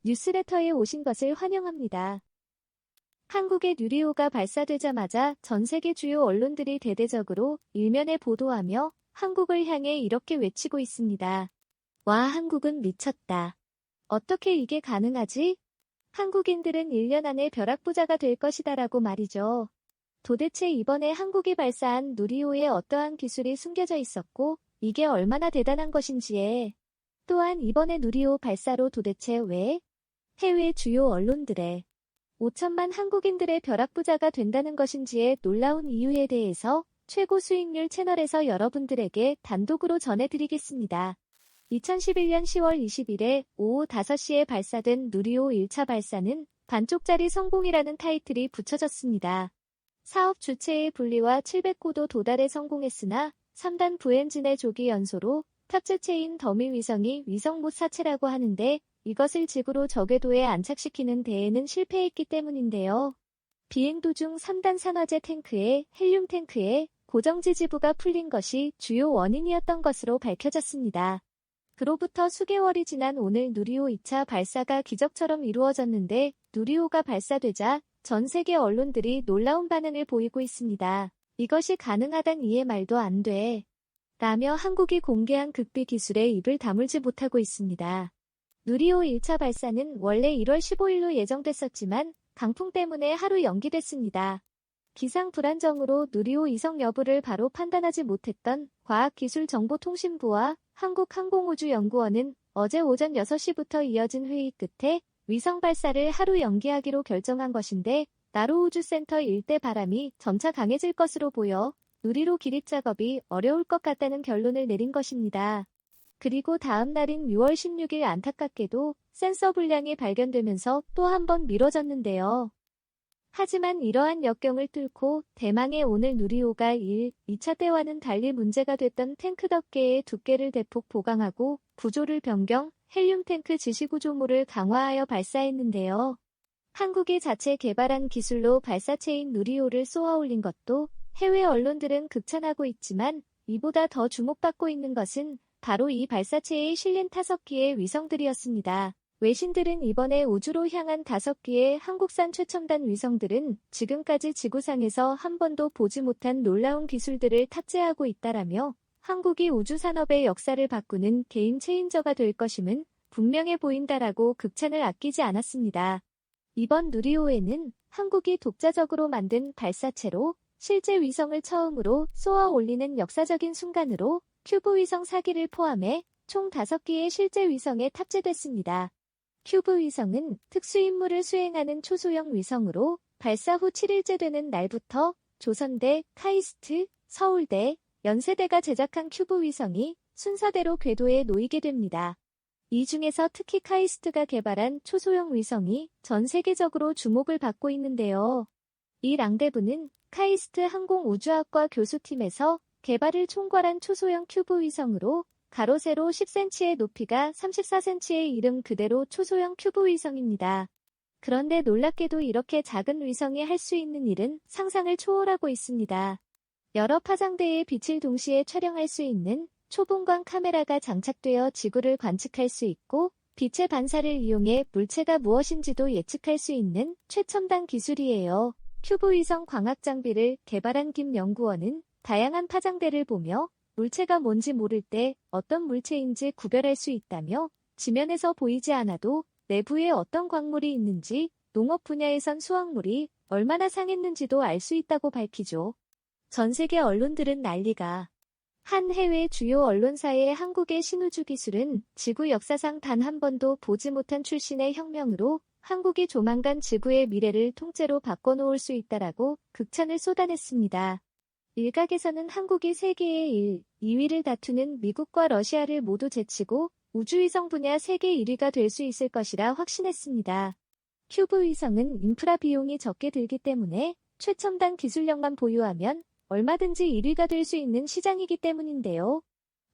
뉴스레터에 오신 것을 환영합니다. 한국의 누리호가 발사되자마자 전 세계 주요 언론들이 대대적으로 일면에 보도하며 한국을 향해 이렇게 외치고 있습니다. 와, 한국은 미쳤다. 어떻게 이게 가능하지? 한국인들은 1년 안에 벼락부자가 될 것이다라고 말이죠. 도대체 이번에 한국이 발사한 누리호에 어떠한 기술이 숨겨져 있었고 이게 얼마나 대단한 것인지에 또한 이번에 누리호 발사로 도대체 왜 해외 주요 언론들의 5천만 한국인들의 벼락부자가 된다는 것인지에 놀라운 이유에 대해서 최고 수익률 채널에서 여러분들에게 단독으로 전해드리겠습니다. 2011년 10월 20일에 오후 5시에 발사된 누리호 1차 발사는 반쪽짜리 성공이라는 타이틀이 붙여졌습니다. 사업 주체의 분리와 700고도 도달에 성공했으나 3단 부엔진의 조기 연소로 탑재체인 더미 위성이 위성못 사체라고 하는데 이것을 지구로 저궤도에 안착시키는 데에는 실패했기 때문인데요. 비행 도중 3단 산화제 탱크에 헬륨 탱크에 고정지지부가 풀린 것이 주요 원인이었던 것으로 밝혀졌습니다. 그로부터 수개월이 지난 오늘 누리호 2차 발사가 기적처럼 이루어졌는데 누리호가 발사되자 전 세계 언론들이 놀라운 반응을 보이고 있습니다. 이것이 가능하단 이해 말도 안 돼. 라며 한국이 공개한 극비 기술에 입을 다물지 못하고 있습니다. 누리호 1차 발사는 원래 1월 15일로 예정됐었지만 강풍 때문에 하루 연기됐습니다. 기상 불안정으로 누리호 이성 여부를 바로 판단하지 못했던 과학기술정보통신부와 한국항공우주연구원은 어제 오전 6시부터 이어진 회의 끝에 위성 발사를 하루 연기하기로 결정한 것인데 나로우주센터 일대 바람이 점차 강해질 것으로 보여 누리호 기립 작업이 어려울 것 같다는 결론을 내린 것입니다. 그리고 다음 날인 6월 16일 안타깝게도 센서 불량이 발견되면서 또 한 번 미뤄졌는데요. 하지만 이러한 역경을 뚫고 대망의 오늘 누리호가 2차 때와는 달리 문제가 됐던 탱크 덮개의 두께를 대폭 보강하고 구조를 변경, 헬륨 탱크 지시구조물을 강화하여 발사했는데요. 한국이 자체 개발한 기술로 발사체인 누리호를 쏘아 올린 것도 해외 언론들은 극찬하고 있지만 이보다 더 주목받고 있는 것은 바로 이 발사체에 실린 5기의 위성들이었습니다. 외신들은 이번에 우주로 향한 5기의 한국산 최첨단 위성들은 지금까지 지구상에서 한 번도 보지 못한 놀라운 기술들을 탑재하고 있다라며 한국이 우주산업의 역사를 바꾸는 게임 체인저가 될 것임은 분명해 보인다라고 극찬을 아끼지 않았습니다. 이번 누리호에는 한국이 독자적으로 만든 발사체로 실제 위성을 처음으로 쏘아 올리는 역사적인 순간으로 큐브 위성 4기를 포함해 총 5기의 실제 위성에 탑재됐습니다. 큐브 위성은 특수임무를 수행하는 초소형 위성으로 발사 후 7일째 되는 날부터 조선대, 카이스트, 서울대, 연세대가 제작한 큐브 위성이 순서대로 궤도에 놓이게 됩니다. 이 중에서 특히 카이스트가 개발한 초소형 위성이 전 세계적으로 주목을 받고 있는데요. 이 랑데부는 카이스트 항공우주학과 교수팀에서 개발을 총괄한 초소형 큐브 위성으로 가로 세로 10cm의 높이가 34cm의 이름 그대로 초소형 큐브 위성입니다. 그런데 놀랍게도 이렇게 작은 위성이 할 수 있는 일은 상상을 초월하고 있습니다. 여러 파장대의 빛을 동시에 촬영할 수 있는 초분광 카메라가 장착되어 지구를 관측할 수 있고 빛의 반사를 이용해 물체가 무엇인지도 예측할 수 있는 최첨단 기술이에요. 큐브 위성 광학 장비를 개발한 김 연구원은 다양한 파장대를 보며 물체가 뭔지 모를 때 어떤 물체인지 구별할 수 있다며 지면에서 보이지 않아도 내부에 어떤 광물이 있는지 농업 분야에선 수확물이 얼마나 상했는지도 알 수 있다고 밝히죠. 전 세계 언론들은 난리가. 한 해외 주요 언론사의 한국의 신우주 기술은 지구 역사상 단 한 번도 보지 못한 출신의 혁명으로 한국이 조만간 지구의 미래를 통째로 바꿔놓을 수 있다라고 극찬을 쏟아냈습니다. 일각에서는 한국이 세계의 2위를 다투는 미국과 러시아를 모두 제치고 우주위성 분야 세계 1위가 될 수 있을 것이라 확신했습니다. 큐브 위성은 인프라 비용이 적게 들기 때문에 최첨단 기술력만 보유하면 얼마든지 1위가 될 수 있는 시장이기 때문인데요.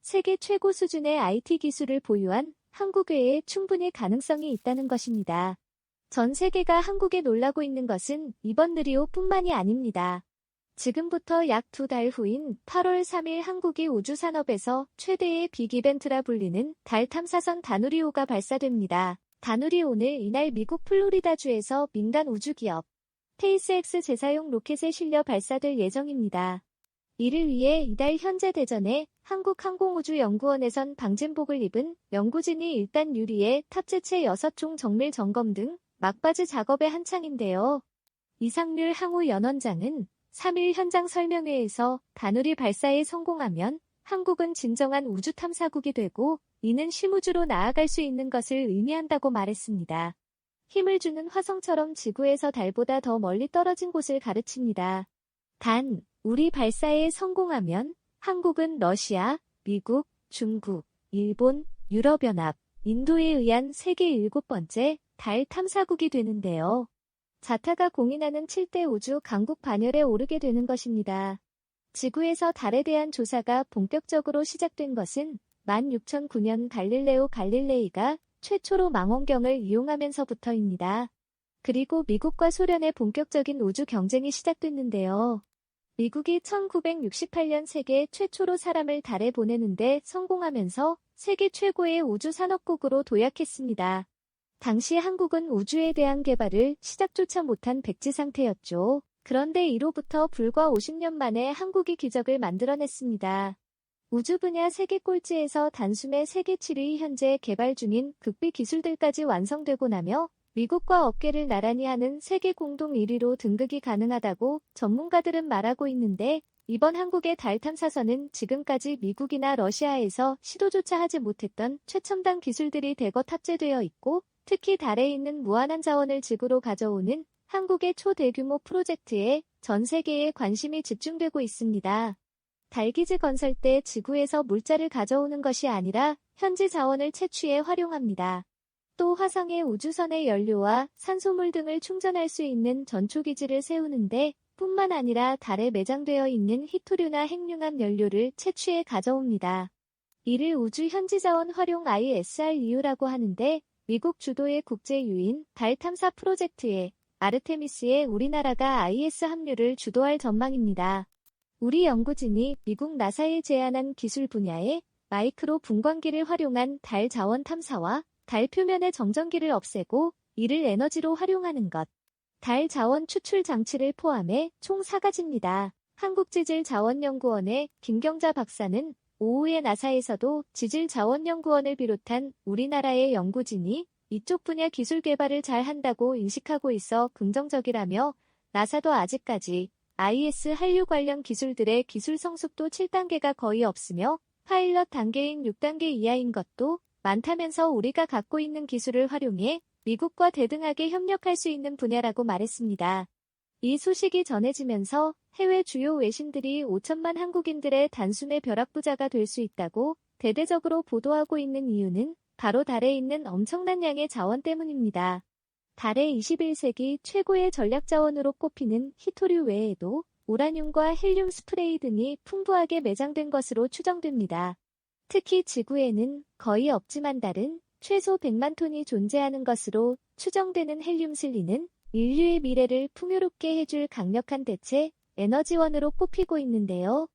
세계 최고 수준의 IT 기술을 보유한 한국 외에 충분히 가능성이 있다는 것입니다. 전 세계가 한국에 놀라고 있는 것은 이번 누리호뿐만이 아닙니다. 지금부터 약 2달 후인 8월 3일 한국이 우주산업에서 최대의 빅 이벤트라 불리는 달 탐사선 다누리호가 발사됩니다. 다누리 오늘 이날 미국 플로리다주에서 민간 우주기업 스페이스X 제사용 로켓에 실려 발사될 예정입니다. 이를 위해 이달 현재 대전의 한국항공우주연구원에선 방진복을 입은 연구진이 일단 유리에 탑재체 6종 정밀 점검 등 막바지 작업에 한창인데요. 이상률 항우 연원장은 3일 현장 설명회에서 다누리 발사에 성공하면 한국은 진정한 우주 탐사국이 되고 이는 심우주로 나아갈 수 있는 것을 의미한다고 말했습니다. 힘을 주는 화성처럼 지구에서 달보다 더 멀리 떨어진 곳을 가르칩니다. 단, 우리 발사에 성공하면 한국은 러시아, 미국, 중국, 일본, 유럽연합, 인도에 의한 세계 7번째 달 탐사국이 되는데요. 자타가 공인하는 7대 우주 강국 반열에 오르게 되는 것입니다. 지구에서 달에 대한 조사가 본격적으로 시작된 것은 16,009년 갈릴레오 갈릴레이가 최초로 망원경을 이용하면서부터입니다. 그리고 미국과 소련의 본격적인 우주 경쟁이 시작됐는데요. 미국이 1968년 세계 최초로 사람을 달에 보내는데 성공하면서 세계 최고의 우주 산업국으로 도약했습니다. 당시 한국은 우주에 대한 개발을 시작조차 못한 백지 상태였죠. 그런데 이로부터 불과 50년 만에 한국이 기적을 만들어냈습니다. 우주 분야 세계 꼴찌에서 단숨에 세계 7위 현재 개발 중인 극비 기술들까지 완성되고 나며 미국과 어깨를 나란히 하는 세계 공동 1위로 등극이 가능하다고 전문가들은 말하고 있는데 이번 한국의 달 탐사선은 지금까지 미국이나 러시아에서 시도조차 하지 못했던 최첨단 기술들이 대거 탑재되어 있고 특히 달에 있는 무한한 자원을 지구로 가져오는 한국의 초대규모 프로젝트에 전 세계에 관심이 집중되고 있습니다. 달기지 건설 때 지구에서 물자를 가져오는 것이 아니라 현지 자원을 채취해 활용합니다. 또 화성의 우주선의 연료와 산소물 등을 충전할 수 있는 전초기지를 세우는데 뿐만 아니라 달에 매장되어 있는 히토류나 핵융합 연료를 채취해 가져옵니다. 이를 우주 현지자원 활용 ISREU라고 하는데 미국 주도의 국제유인 달 탐사 프로젝트에 아르테미스에 우리나라가 IS 합류를 주도할 전망입니다. 우리 연구진이 미국 나사에 제안한 기술 분야에 마이크로 분광기를 활용한 달 자원 탐사와 달 표면의 정전기를 없애고 이를 에너지로 활용하는 것, 달 자원 추출 장치를 포함해 총 4가지입니다. 한국지질자원연구원의 김경자 박사는 오후에 나사에서도 지질자원연구원을 비롯한 우리나라의 연구진이 이쪽 분야 기술 개발을 잘 한다고 인식하고 있어 긍정적이라며 나사도 아직까지 IS 한류 관련 기술들의 기술 성숙도 7단계가 거의 없으며 파일럿 단계인 6단계 이하인 것도 많다면서 우리가 갖고 있는 기술을 활용해 미국과 대등하게 협력할 수 있는 분야라고 말했습니다. 이 소식이 전해지면서 해외 주요 외신들이 5천만 한국인들의 단숨에 벼락부자가 될 수 있다고 대대적으로 보도하고 있는 이유는 바로 달에 있는 엄청난 양의 자원 때문입니다. 달의 21세기 최고의 전략자원으로 꼽히는 히토류 외에도 우라늄과 헬륨 스프레이 등이 풍부하게 매장된 것으로 추정됩니다. 특히 지구에는 거의 없지만 달은 최소 100만 톤이 존재하는 것으로 추정되는 헬륨 슬리는 인류의 미래를 풍요롭게 해줄 강력한 대체 에너지원으로 꼽히고 있는데요.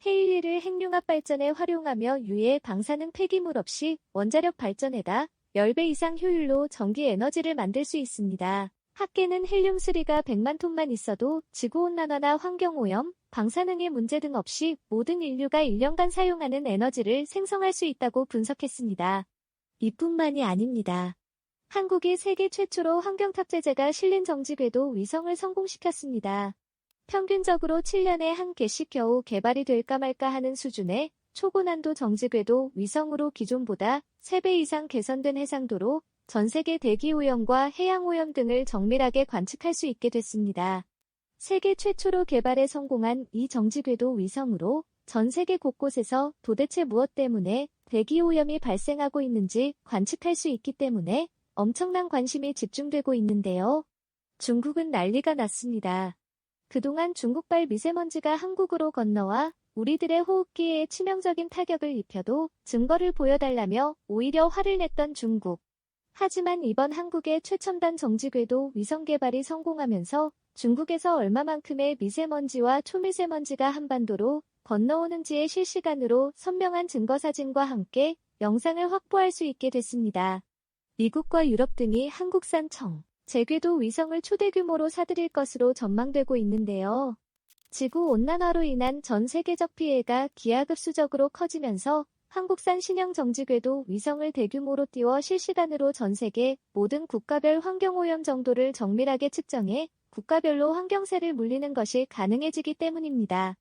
헬륨을 핵융합 발전에 활용하며 유해 방사능 폐기물 없이 원자력 발전에다 10배 이상 효율로 전기 에너지를 만들 수 있습니다. 학계는 헬륨3가 100만 톤만 있어도 지구온난화나 환경오염, 방사능의 문제 등 없이 모든 인류가 1년간 사용하는 에너지를 생성할 수 있다고 분석했습니다. 이뿐만이 아닙니다. 한국이 세계 최초로 환경탑재제가 실린 정지궤도 위성을 성공시켰습니다. 평균적으로 7년에 한 개씩 겨우 개발이 될까 말까 하는 수준의 초고난도 정지궤도 위성으로 기존보다 3배 이상 개선된 해상도로 전 세계 대기오염과 해양오염 등을 정밀하게 관측할 수 있게 됐습니다. 세계 최초로 개발에 성공한 이 정지궤도 위성으로 전 세계 곳곳에서 도대체 무엇 때문에 대기오염이 발생하고 있는지 관측할 수 있기 때문에 엄청난 관심이 집중되고 있는데요. 중국은 난리가 났습니다. 그동안 중국발 미세먼지가 한국으로 건너와 우리들의 호흡기에 치명적인 타격을 입혀도 증거를 보여달라며 오히려 화를 냈던 중국. 하지만 이번 한국의 최첨단 정지궤도 위성 개발이 성공하면서 중국에서 얼마만큼의 미세먼지와 초미세먼지가 한반도로 건너오는지의 실시간으로 선명한 증거사진과 함께 영상을 확보할 수 있게 됐습니다. 미국과 유럽 등이 한국산 청, 재궤도 위성을 초대 규모로 사들일 것으로 전망되고 있는데요. 지구온난화로 인한 전 세계적 피해가 기하급수적으로 커지면서 한국산 신형 정지궤도 위성을 대규모로 띄워 실시간으로 전 세계 모든 국가별 환경오염 정도를 정밀하게 측정해 국가별로 환경세를 물리는 것이 가능해지기 때문입니다.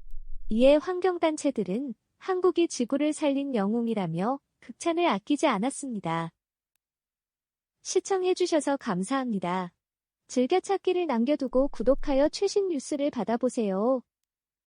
이에 환경단체들은 한국이 지구를 살린 영웅이라며 극찬을 아끼지 않았습니다. 시청해주셔서 감사합니다. 즐겨찾기를 남겨두고 구독하여 최신 뉴스를 받아보세요.